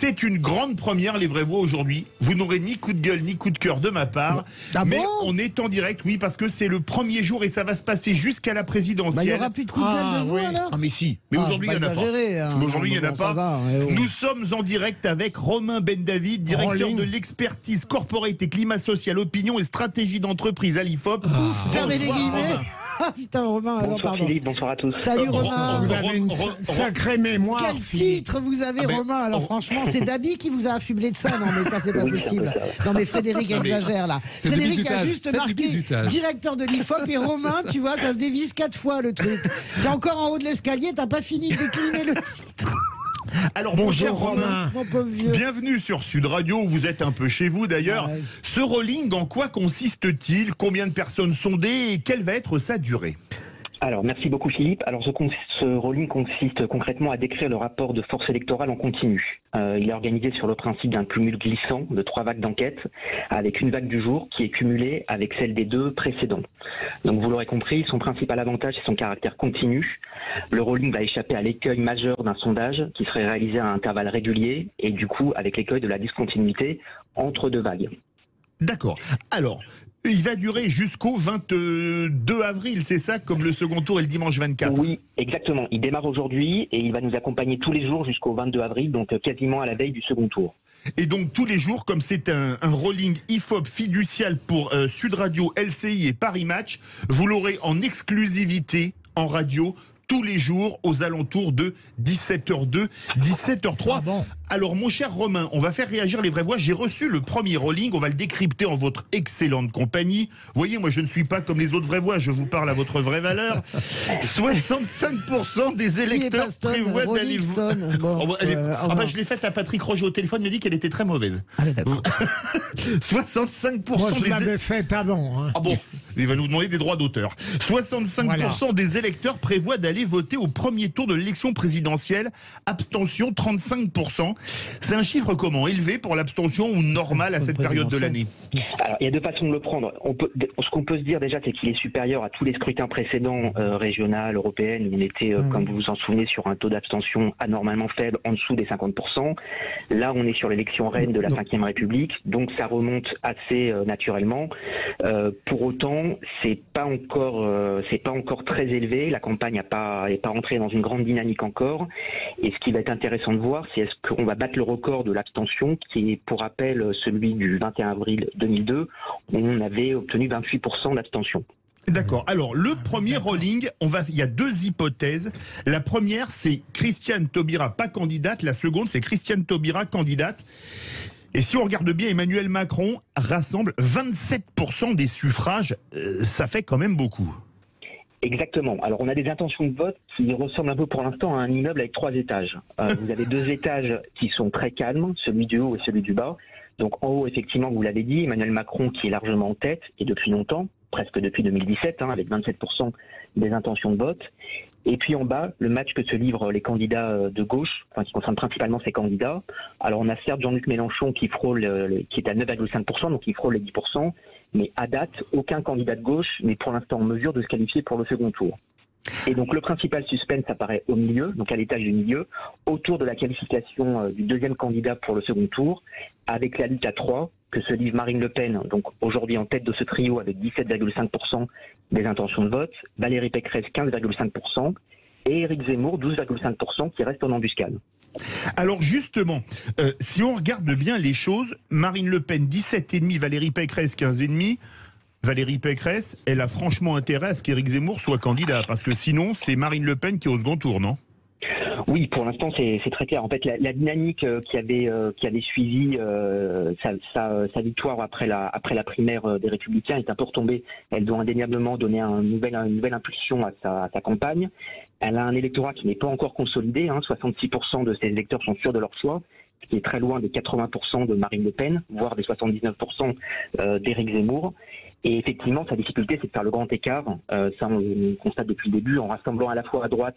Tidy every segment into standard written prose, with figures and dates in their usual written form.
C'est une grande première, les vraies voix aujourd'hui. Vous n'aurez ni coup de gueule ni coup de cœur de ma part. Ah mais bon on est en direct, oui, parce que c'est le premier jour et ça va se passer jusqu'à la présidentielle. Bah, il n'y aura plus de coup de gueule de vous alors. Ah mais si, mais aujourd'hui il n'y en a pas. Mais aujourd'hui il n'y en a pas. Nous sommes en direct avec Romain Ben David, directeur de l'expertise corporate et climat social, opinion et stratégie d'entreprise à l'IFOP. Fermez les guillemets. Ah putain, Romain, alors Bonsoir pardon. Philippe, bonsoir à tous. Salut Romain. Vous avez une sacrée mémoire. Quel titre vous avez, Romain? Alors franchement, c'est Dabi qui vous a affublé de ça. Non mais ça, c'est pas possible. Non mais Frédéric exagère là. Frédéric a juste marqué directeur de l'IFOP et Romain, tu vois, ça se dévisse 4 fois le truc. T'es encore en haut de l'escalier, t'as pas fini de décliner le titre. Alors bonjour Romain, bienvenue sur Sud Radio, où vous êtes un peu chez vous d'ailleurs. Ouais. Ce rolling, en quoi consiste-t-il? Combien de personnes sondées et quelle va être sa durée? Alors, merci beaucoup Philippe. Alors, ce rolling consiste concrètement à décrire le rapport de force électorale en continu. Il est organisé sur le principe d'un cumul glissant de 3 vagues d'enquête, avec une vague du jour qui est cumulée avec celle des 2 précédents. Donc, vous l'aurez compris, son principal avantage, c'est son caractère continu. Le rolling va échapper à l'écueil majeur d'un sondage qui serait réalisé à intervalles réguliers et du coup, avec l'écueil de la discontinuité entre 2 vagues. D'accord. Alors, il va durer jusqu'au 22 avril, c'est ça, comme le second tour est le dimanche 24? Oui, exactement. Il démarre aujourd'hui et il va nous accompagner tous les jours jusqu'au 22 avril, donc quasiment à la veille du second tour. Et donc tous les jours, comme c'est un rolling IFOP fiducial pour Sud Radio, LCI et Paris Match, vous l'aurez en exclusivité en radio tous les jours aux alentours de 17h02, 17h03. Ah bon. Alors mon cher Romain, on va faire réagir les vraies voix. J'ai reçu le premier rolling, on va le décrypter en votre excellente compagnie. Vous voyez, moi je ne suis pas comme les autres vraies voix, je vous parle à votre vraie valeur. 65% des électeurs prévoient d'aller voter. Bon, je l'ai faite à Patrick Roger au téléphone, il m'a dit qu'elle était très mauvaise. Ah, 65% moi, je l'avais faite avant. Hein. Ah bon, il va nous demander des droits d'auteur. 65% des électeurs prévoient d'aller voter au premier tour de l'élection présidentielle. Abstention 35%. C'est un chiffre comment? Élevé pour l'abstention ou normal à cette période de l'année? Alors, il y a 2 façons de le prendre. Ce qu'on peut se dire déjà, c'est qu'il est supérieur à tous les scrutins précédents, régional, européen, où on était, comme vous vous en souvenez, sur un taux d'abstention anormalement faible, en dessous des 50%. Là, on est sur l'élection reine de la Ve République, donc ça remonte assez naturellement. Pour autant, c'est pas encore très élevé. La campagne n'est pas entrée dans une grande dynamique encore. Et ce qui va être intéressant de voir, c'est est-ce qu'on va battre le record de l'abstention, qui est, pour rappel, celui du 21 avril 2002, où on avait obtenu 28% d'abstention. D'accord. Alors, le premier rolling, il y a 2 hypothèses. La première, c'est Christiane Taubira pas candidate. La seconde, c'est Christiane Taubira candidate. Et si on regarde bien, Emmanuel Macron rassemble 27% des suffrages. Ça fait quand même beaucoup. Exactement. Alors, on a des intentions de vote qui ressemblent un peu pour l'instant à un immeuble avec 3 étages. Vous avez 2 étages qui sont très calmes, celui du haut et celui du bas. Donc, en haut, effectivement, vous l'avez dit, Emmanuel Macron qui est largement en tête, et depuis longtemps, presque depuis 2017, avec 27% des intentions de vote. Et puis en bas, le match que se livrent les candidats de gauche, qui concerne principalement ces candidats. Alors on a certes Jean-Luc Mélenchon qui frôle, qui est à 9,5%, donc il frôle les 10%, mais à date, aucun candidat de gauche n'est pour l'instant en mesure de se qualifier pour le second tour. Et donc le principal suspense apparaît au milieu, donc à l'étage du milieu, autour de la qualification du deuxième candidat pour le second tour, avec la lutte à 3 que se livre Marine Le Pen, donc aujourd'hui en tête de ce trio avec 17,5% des intentions de vote, Valérie Pécresse 15,5% et Éric Zemmour 12,5% qui reste en embuscade. Alors justement, si on regarde bien les choses, Marine Le Pen 17,5%, Valérie Pécresse 15,5%, Valérie Pécresse, elle a franchement intérêt à ce qu'Éric Zemmour soit candidat, parce que sinon c'est Marine Le Pen qui est au second tour, non ? Oui, pour l'instant c'est très clair. En fait, la dynamique qui avait suivi sa victoire après la primaire des Républicains est un peu retombée. Elle doit indéniablement donner une nouvelle impulsion à sa campagne. Elle a un électorat qui n'est pas encore consolidé. 66% de ses électeurs sont sûrs de leur choix, ce qui est très loin des 80% de Marine Le Pen, voire des 79% d'Éric Zemmour. Et effectivement, sa difficulté, c'est de faire le grand écart. Ça, on le constate depuis le début, en rassemblant à la fois à droite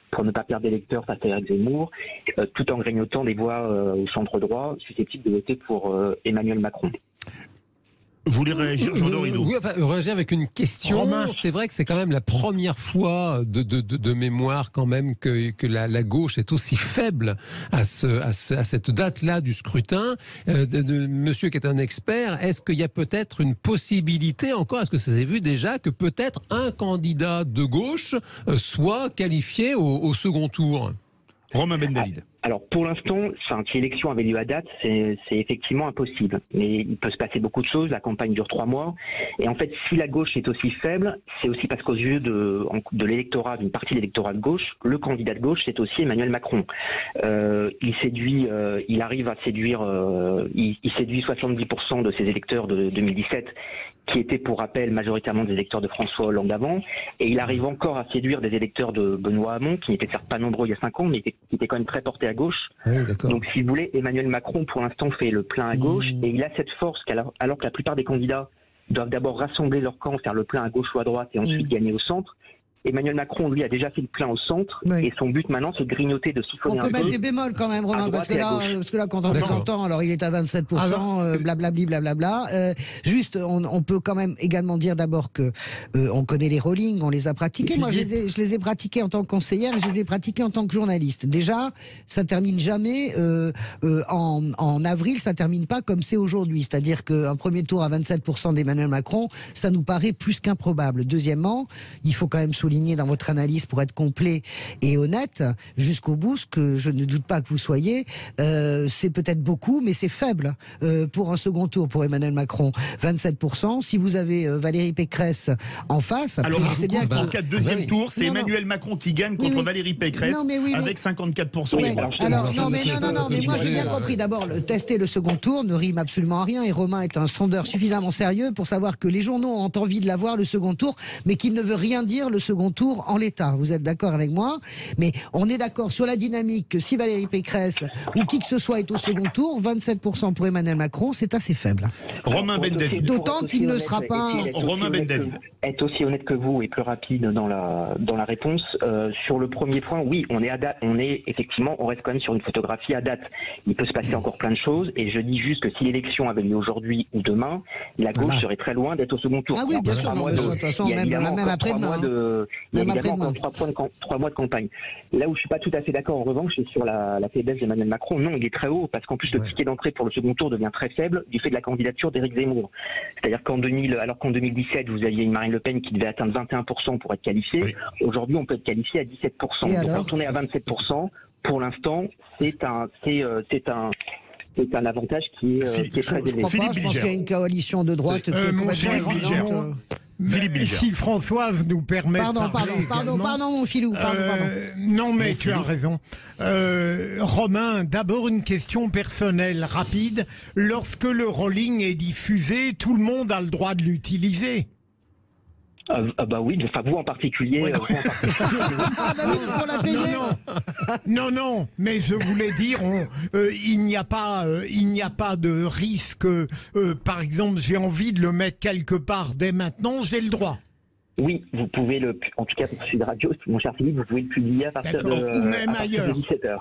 pour ne pas perdre d'électeurs face à Éric Zemmour, tout en grignotant des voix au centre droit susceptibles de voter pour Emmanuel Macron. Vous voulez réagir, Jean Dorido? Oui, enfin, réagir avec une question. C'est vrai que c'est quand même la première fois de mémoire quand même que la gauche est aussi faible à cette date-là du scrutin. Monsieur qui est un expert, est-ce qu'il y a peut-être une possibilité encore, est-ce que ça s'est vu déjà, que peut-être un candidat de gauche soit qualifié au second tour? Romain Ben David. Alors pour l'instant, si l'élection avait lieu à date, c'est effectivement impossible. Mais il peut se passer beaucoup de choses, la campagne dure 3 mois. Et en fait, si la gauche est aussi faible, c'est aussi parce qu'aux yeux de l'électorat, d'une partie de l'électorat de gauche, le candidat de gauche, c'est aussi Emmanuel Macron. Il arrive à séduire, il séduit 70% de ses électeurs de 2017, qui étaient pour rappel majoritairement des électeurs de François Hollande avant, et il arrive encore à séduire des électeurs de Benoît Hamon, qui n'étaient certes pas nombreux il y a 5 ans, mais qui étaient quand même très portés à gauche. Oui, donc si vous voulez, Emmanuel Macron pour l'instant fait le plein à gauche, et il a cette force alors que la plupart des candidats doivent d'abord rassembler leur camp, faire le plein à gauche ou à droite, et ensuite gagner au centre. Emmanuel Macron, lui, a déjà fait le plein au centre, et son but maintenant, c'est de grignoter, de siphonner un peu. On peut mettre des bémols quand même, Romain, parce que là, quand on entend, alors il est à 27%, blablabli, blablabla. Juste, on peut quand même également dire d'abord que on connaît les rollings, on les a pratiqués. Moi, je les ai pratiqués en tant que conseillère, et je les ai pratiqués en tant que journaliste. Déjà, ça termine jamais en avril, ça termine pas comme c'est aujourd'hui. C'est-à-dire qu'un premier tour à 27% d'Emmanuel Macron, ça nous paraît plus qu'improbable. Deuxièmement, il faut quand même souligner dans votre analyse, pour être complet et honnête jusqu'au bout, ce que je ne doute pas que vous soyez, c'est peut-être beaucoup, mais c'est faible pour un second tour pour Emmanuel Macron. 27%. Si vous avez Valérie Pécresse en face, alors je sais bien qu'en cas de deuxième tour, c'est Emmanuel Macron qui gagne contre Valérie Pécresse avec 54%. Mais moi j'ai bien compris. D'abord, tester le second tour ne rime absolument à rien, et Romain est un sondeur suffisamment sérieux pour savoir que les journaux ont envie de l'avoir, le second tour, mais qu'il ne veut rien dire le second tour en l'état. Vous êtes d'accord avec moi? Mais on est d'accord sur la dynamique que si Valérie Pécresse ou qui que ce soit est au second tour, 27% pour Emmanuel Macron, c'est assez faible. Romain Ben David. D'autant qu'il ne sera pas... Romain Ben David. Être aussi honnête que vous et plus rapide dans la réponse. Sur le premier point, oui, on est à date, on reste quand même sur une photographie à date. Il peut se passer encore plein de choses, et je dis juste que si l'élection avait lieu aujourd'hui ou demain, la gauche serait très loin d'être au second tour. Ah oui, bien sûr, de toute façon, même après-demain. Il y a évidemment encore 3 mois de campagne. Là où je suis pas tout à fait d'accord, en revanche, c'est sur la faiblesse d'Emmanuel Macron. Non, il est très haut, parce qu'en plus le ticket d'entrée pour le second tour devient très faible du fait de la candidature d'Éric Zemmour. C'est-à-dire alors qu'en 2017, vous aviez une Marine Le Pen qui devait atteindre 21% pour être qualifiée. Aujourd'hui, on peut être qualifié à 17%. Donc quand on est à 27%, pour l'instant, c'est un avantage qui est très élevé. Je pense qu'il y a une coalition de droite qui est complètement évidente. Si Françoise nous permet Pardon, mon filou. Non, mais tu as raison. Romain, d'abord une question personnelle rapide. Lorsque le rolling est diffusé, tout le monde a le droit de l'utiliser. Bah oui, enfin vous en particulier. Non, mais je voulais dire, il n'y a pas de risque. Par exemple, j'ai envie de le mettre quelque part dès maintenant, j'ai le droit. Oui, vous pouvez en tout cas pour Sud Radio, mon cher Philippe, vous pouvez le publier à partir de 17h.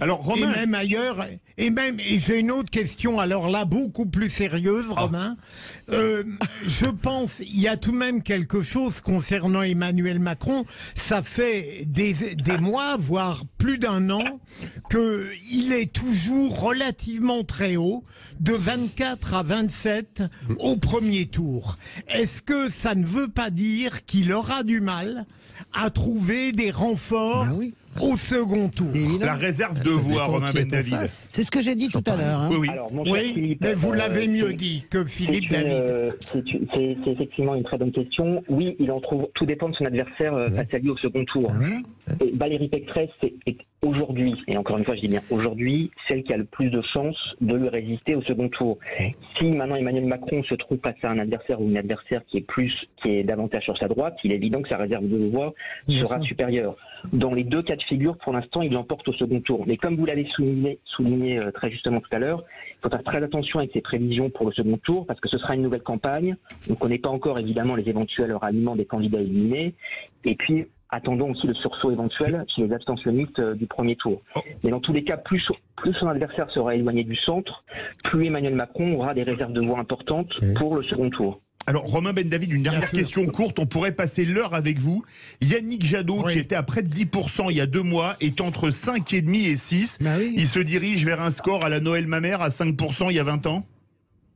Alors Romain, et même ailleurs, et j'ai une autre question, alors là beaucoup plus sérieuse, Romain. Je pense, il y a tout de même quelque chose concernant Emmanuel Macron. Ça fait des mois, voire plus d'un an, qu'il est toujours relativement très haut, de 24 à 27 au premier tour. Est-ce que ça ne veut pas dire qu'il aura du mal à trouver des renforts au second tour? La réserve de voix, Romain Ben David. C'est ce que j'ai dit tout à l'heure. Hein. Oui. Alors, mon cher Philippe, mais vous l'avez mieux dit que Philippe David. C'est effectivement une très bonne question. Oui, il en trouve. Tout dépend de son adversaire face à lui au second tour. Et Valérie Pécresse est aujourd'hui, et encore une fois je dis bien aujourd'hui, celle qui a le plus de chances de lui résister au second tour. Si maintenant Emmanuel Macron se trouve face à un adversaire ou une adversaire qui est davantage sur sa droite, il est évident que sa réserve de voix sera supérieure. Dans les deux cas de figure, pour l'instant, il l'emporte au second tour. Mais comme vous l'avez souligné très justement tout à l'heure, il faut faire très attention avec ses prévisions pour le second tour, parce que ce sera une nouvelle campagne. On ne connaît pas encore évidemment les éventuels ralliements des candidats éliminés. Et puis, attendons aussi le sursaut éventuel chez les abstentionnistes du premier tour. Mais dans tous les cas, plus son adversaire sera éloigné du centre, plus Emmanuel Macron aura des réserves de voix importantes pour le second tour. Alors, Romain Ben-David, une dernière question courte. On pourrait passer l'heure avec vous. Yannick Jadot, qui était à près de 10% il y a 2 mois, est entre 5,5 et 6. Bah oui. Il se dirige vers un score à la Noël Mamère à 5% il y a 20 ans.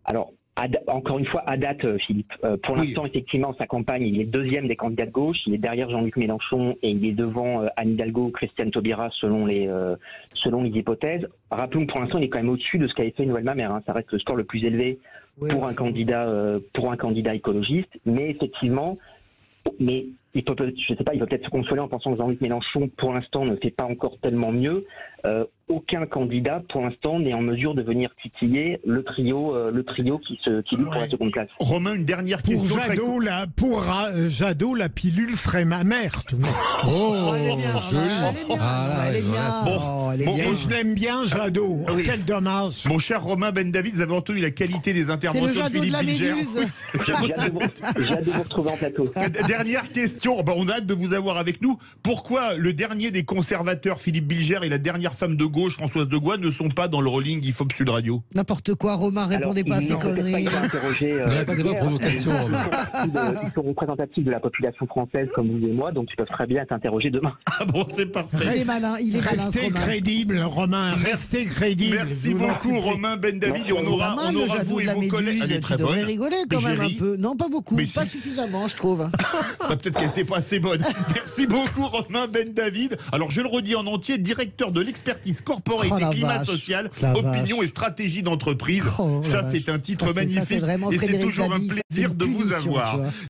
Alors, encore une fois, à date, Philippe. Pour l'instant, effectivement, sa campagne, il est deuxième des candidats de gauche. Il est derrière Jean-Luc Mélenchon et il est devant Anne Hidalgo ou Christiane Taubira selon les hypothèses. Rappelons que pour l'instant, il est quand même au-dessus de ce qu'avait fait Noël Mamère. Ça reste le score le plus élevé pour un candidat écologiste. Mais effectivement, il peut peut-être se consoler en pensant que Jean-Luc Mélenchon, pour l'instant, ne fait pas encore tellement mieux. Aucun candidat, pour l'instant, n'est en mesure de venir titiller le trio qui lutte pour la seconde place. Romain, une dernière question. Pour Jadot, la pilule serait ma mère. Elle est bien, elle est bien. Je l'aime bien, Jadot. Quel dommage. Mon cher Romain Ben-David, vous avez entendu la qualité des interventions de Philippe Bilger. J'ai hâte de vous retrouver en plateau. Dernière question, on a hâte de vous avoir avec nous. Pourquoi le dernier des conservateurs, Philippe Bilger, et la dernière femme de gauche, Françoise de Gouin, ne sont pas dans le rolling IFOP Sud Radio? N'importe quoi, Romain, répondez pas à ces conneries. Ils sont représentatifs de la population française comme vous et moi, donc ils peuvent très bien être interrogés demain. Ah bon, c'est parfait. Il est malin, Restez crédible, Romain, restez crédible. Merci beaucoup, Romain Ben-David, et on aura vous et vos collègues. Elle est très bonne. Rigoler quand même un peu. Non, pas beaucoup, pas suffisamment, je trouve. Peut-être qu'elle n'était pas assez bonne. Merci beaucoup, Romain Ben-David. Alors, je le redis en entier, directeur de l'expertise corporate et climat social, opinion et stratégie d'entreprise. Ça, c'est un titre magnifique et c'est toujours un plaisir de vous avoir.